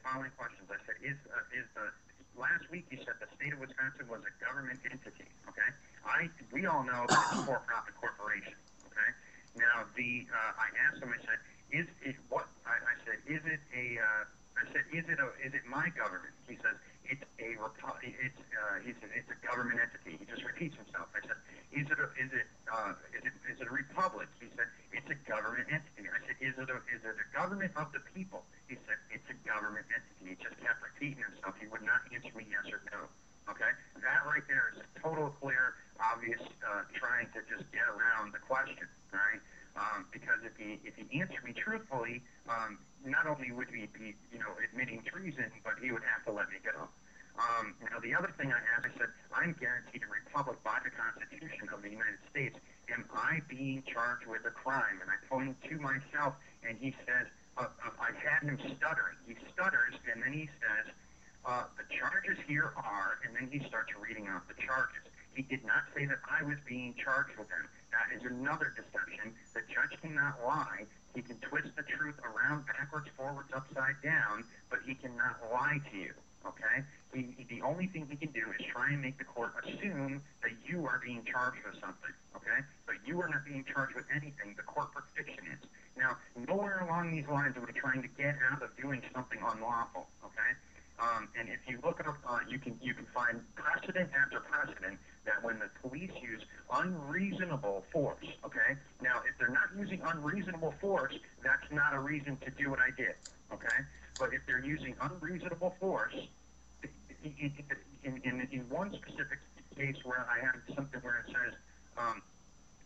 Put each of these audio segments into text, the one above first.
following questions. I said, last week you said the state of Wisconsin was a government entity, okay? We all know that it's a for-profit corporation, okay? Now, I asked him, I said, is it my government? He says, it's a government entity. He just repeats himself. I said, is it a republic? He said, it's a government entity. I said, is it a government of the people? He said, it's a government entity. He just kept repeating himself. He would not answer me yes or no. Okay? That right there is a total, clear, obvious trying to just get around the question, all right? Because if he answered me truthfully, not only would he be, admitting treason, but he would have to let me go. Now, the other thing I asked, I said, I'm guaranteed a republic by the Constitution of the United States. Am I being charged with a crime? And I point to myself, and he says, I had him stuttering. He stutters, and then he says, the charges here are, and then he starts reading out the charges. He did not say that I was being charged with them. That is another deception. The judge cannot lie. He can twist the truth around, backwards, forwards, upside down, but he cannot lie to you, okay? The only thing he can do is try and make the court assume that you are being charged with something, okay? But you are not being charged with anything. The corporate fiction is. Now, nowhere along these lines are we trying to get out of doing something unlawful, okay? And if you look up, you can find precedent after precedent that when the police use unreasonable force, okay? Now, if they're not using unreasonable force, that's not a reason to do what I did, okay? But if they're using unreasonable force, in one specific case where I have something where it says,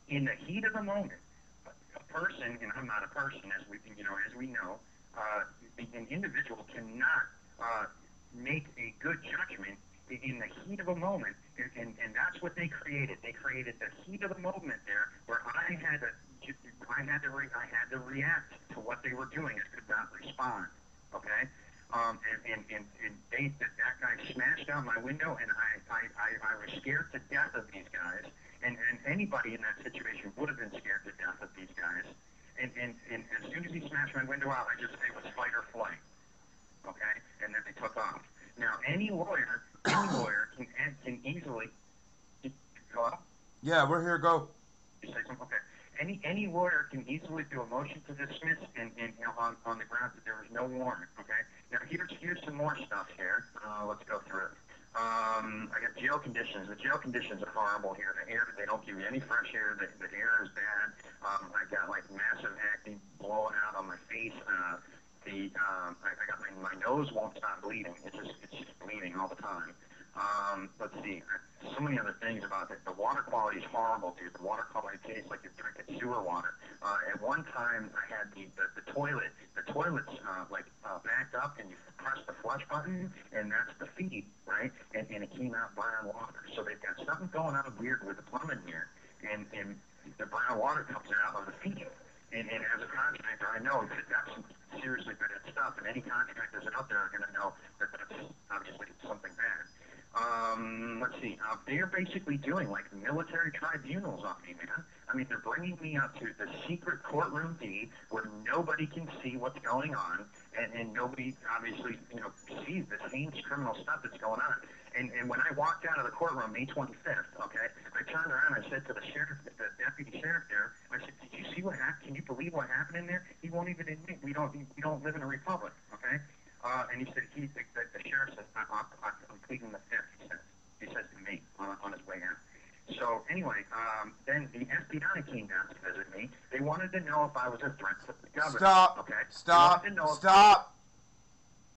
in the heat of the moment, a person, and I'm not a person, as we know, an individual cannot make a good judgment in the heat of a moment, and that's what they created. They created the heat of the moment there, where I had to react to what they were doing. I could not respond. Okay, that guy smashed out my window, and I was scared to death of these guys, and anybody in that situation would have been scared to death of these guys. And as soon as he smashed my window out, I just say it was fight or flight. Okay, and then they took off. Now, any lawyer can easily. Hello? Yeah, we're here. Go. You say something? Okay. Any lawyer can easily do a motion to dismiss and on the grounds that there was no warrant. Okay. Now here's some more stuff here. Let's go through it. I got jail conditions. The jail conditions are horrible here. The air, they don't give you any fresh air. The air is bad. I got like massive acne blowing out on my face. I got my nose won't stop bleeding. It's just bleeding all the time. Let's see. So many other things about it. The water quality is horrible, dude. The water quality tastes like you're drinking sewer water. At one time, I had the toilet's backed up, and you press the flush button, and that's the feed, right? And it came out brown water. So they've got something going on weird with the plumbing here, and the brown water comes out of the feed. And as a contractor, I know that that's some seriously bad stuff, and any contractors out there are going to know that that's obviously something bad. Let's see. They're basically doing like military tribunals on me, man. I mean, they're bringing me up to the secret courtroom D where nobody can see what's going on, and nobody obviously, sees this heinous criminal stuff that's going on. And when I walked out of the courtroom May 25th, okay, I turned around and I said to the sheriff, the deputy sheriff there, I said, "Did you see what happened? Can you believe what happened in there? He won't even admit we don't live in a republic, okay?" And he said, the sheriff said, I'm pleading the fifth, he says to me on his way out. So anyway, then the FBI came down to visit me. They wanted to know if I was a threat to the government. Stop. Okay? Stop.